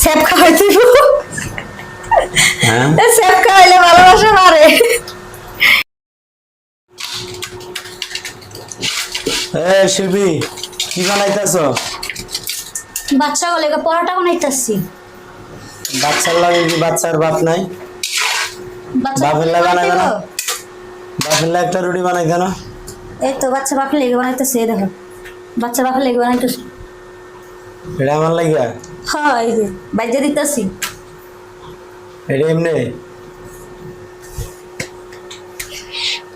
Sap খাওয়াইতে হ্যাঁ sap খাওয়াইলে ভালোবাসা বাড়ে। শিল্পী কি বানাইতেছ? বাচ্চা বলে পরোটা বানাইতেছি। বাচ্চার লাগে কি? বাচ্চার বাপ নাই? বাচ্চা বাপের লাগে বানাই না? খাওয়াইতে বাপের লাগে একটা রুটি বানাই কেন? এই তো বাচ্চা বাপের লেগে বানাইতেছে, এই দেখো বাচ্চা বাপের লেগে বানাইতেছে। এটা আমার লাগিয়া? হ্যাঁ এই যে বাইজে দিতেছি। এটা এমনি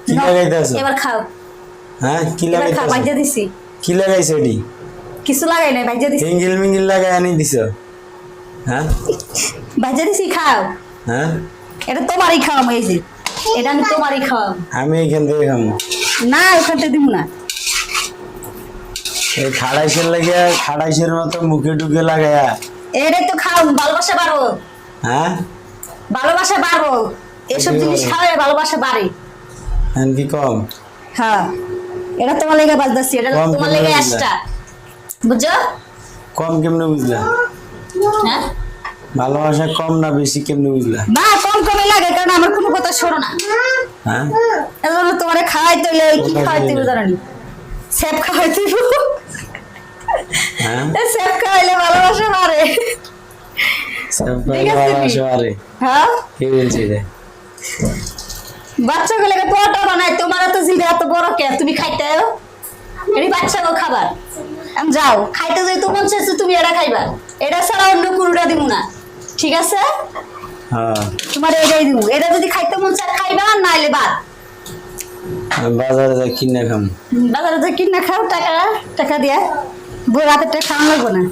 কি লাগাইতেছ? এবার খাও। হ্যাঁ কি এবার খাও, লাগাইতেছ? বাইজে দিছি। কি লাগাইছ? এটি কিছু লাগাই নাই, বাইজে দিছি। হিঙ্গিল মিঙ্গিল লাগাই আনি দিছ? হ্যাঁ বাইজে দিছি, খাও। হ্যাঁ এটা তোমারই খাওয়াম, এই যে এটা আমি তোমারই খাওয়াম। আমি এখান থেকে খাবো না ওখান থেকে দিব না। এই খাড়াইশের লাগিয়া খাড়াইশের মতো মুখে টুকে লাগায়া। এটাই তো খাও, ভালোবাসা বাড়বো। হ্যাঁ ভালোবাসা বাড়বো, এসব জিনিস খাওয়ালে ভালোবাসা বাড়ে। কি কম? হ্যাঁ এটা তোমার লেগে বাজদাছি, এটা কম তোমার কেমনে লেগে বুঝলা? এক্সট্রা, বুঝছো? কম কেমনে বুঝলা? হ্যাঁ ভালোবাসা কম না বেশি কেমনে বুঝলা? না কম কমই লাগে, কারণ আমার কোনো কথা শোনো না। হ্যাঁ এজন্য তোমারে খাওয়াইতে হইলে কি ওটা খাওয়াইতে দিয়ে হবে জানি, স্যাপ খাওয়াইতে হ্যাঁ স্যাপ খাওয়াইলে ভালোবাসা বাড়ে। সব ঠিক আছে ভালোবাসা আরে হ্যাঁ কে বলছে রে? বাচ্চা গুলোকে পরোটা বানাই, তোমার তো জিভে এত বড় কে, তুমি খাইতে এটি বাচ্চা গো খাবার। যাও খাইতে যাই, তোমার চাইছে তুমি এটা খাইবা, এটা ছাড়া অন্য কোনোটা দিব না, ঠিক আছে? হ্যাঁ তোমার এটাই দিব, এটা যদি খাইতে মন চায় খাইবা, নাইলে বাদ। আমি বাজারে যাই কিনে খাম। বাজারে যে কিনা খাও, টাকা টাকা দিয়া বউ রাতের টাকা খাওয়া লাগবো না।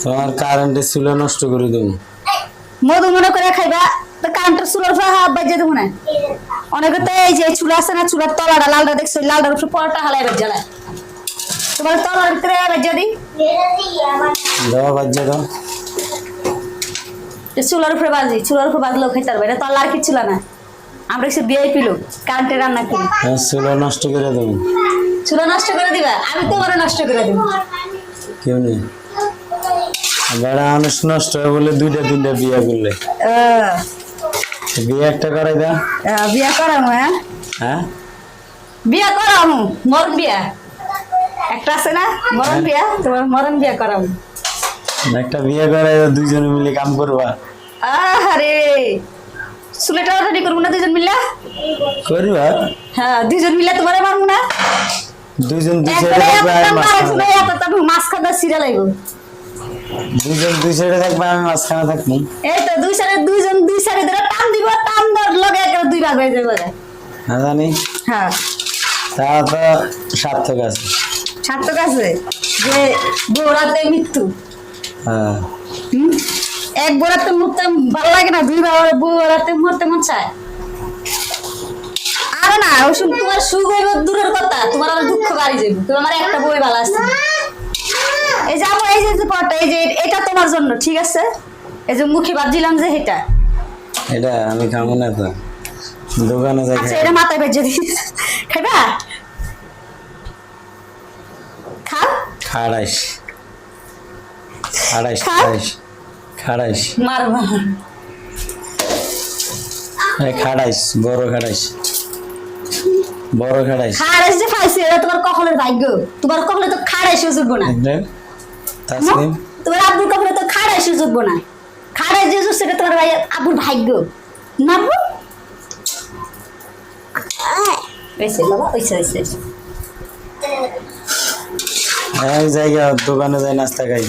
তোমার কারেন্টের চুলা নষ্ট করে দেবো। মধু মনে করে খাইবা, তো কারেন্টের চুলার উপরে হাত বাজিয়ে দেবো না। অনেকে তো এই যে চুলা আছে না, চুলার তলাটা লালটা দেখছো, লালটার উপরে পরোটা হালাই বাজ্জালা, তোমার তলার ভিতরে বাজ্জা দিই, দেওয়া বাজ্যা দাও। চুলার উপরে বাজি, চুলার উপরে বাজলেও খেতে পারবে, এটা তো আর কি চুলা না, আমরা এসে বিয়ে পিলো কারেন্টে রান্না করি। চুলা নষ্ট করে দেবো। চুলা নষ্ট করে দিবা? আমি তোমার নষ্ট করে দিব। কেউ নেই বেড়া মানুষ নষ্ট হয় বলে দুইটা তিনটা বিয়ে করলে। বিয়ে একটা করাই দা। বিয়া করামু, হ্যাঁ হ্যাঁ বিয়া করামু, মরণ বিয়া একটা আছে না, মরণ বিয়া, তোমার মরণ বিয়া করামু। একটা বিয়ে করাই দুইজনে মিলে কাম করবা। আরে চুলেটা রেডি করবো না দুজন মিল্লা? করবা? হ্যাঁ দুজন মিল্লা তোমার মারবো না? দুইজন দুই সাইডে থাকবে আমি মাঝখানে সিরা লাগবো। দুইজন দুই সাইডে থাকবে আমি মাঝখানে থাকবো। এই তো দুই সাইডে দুইজন দুই সাইডে ধরে টান দিব, টান ধর লগে একেবারে দুই ভাগ হয়ে যাবে। হ্যাঁ জানি। হ্যাঁ তা তো সার্থক আছে। সার্থক আছে যে বউরাতে মৃত্যু। হ্যাঁ এক বউরাতে মরতে ভালো লাগে না, দুই বউরাতে মরতে মন চায়। আর না ওসব তোমার সুখ হইব দূরের কথা, তোমার আমার দুঃখ বাড়ি যাবে। তোমার আমার একটা বই ভালো আছে, এই যাবো, এই যে পরটা, এই যে এটা তোমার জন্য, ঠিক আছে? এই যে মুখে ভাবছিলাম যে এটা এটা আমি খাবো না তো, দোকানে যাই আচ্ছা খাই। এটা মাথায় বেজে দিস, খাইবা? খাও খাড়াইশ খাড়াইশ খাও। খাড়াইশ খাড়াইশ মারবা খাড়াইশ বড় খাড়াইশ বড় খাড়াইশ। খাড়াইশ যে পাইছে এটা তোমার কখলের ভাগ্য, তোমার কখলে তো খাড়াইশও জুটবো না। তাসলিম তোমার আব্বুর কখলে তো খাড়াইশও জুটবো না, খাড়াইশ যে জুটছে এটা তোমার আব্বুর ভাগ্য না। ওইসে বাবা, ওইসে ওইসে এক জায়গা দোকানে যাই নাস্তা খাই।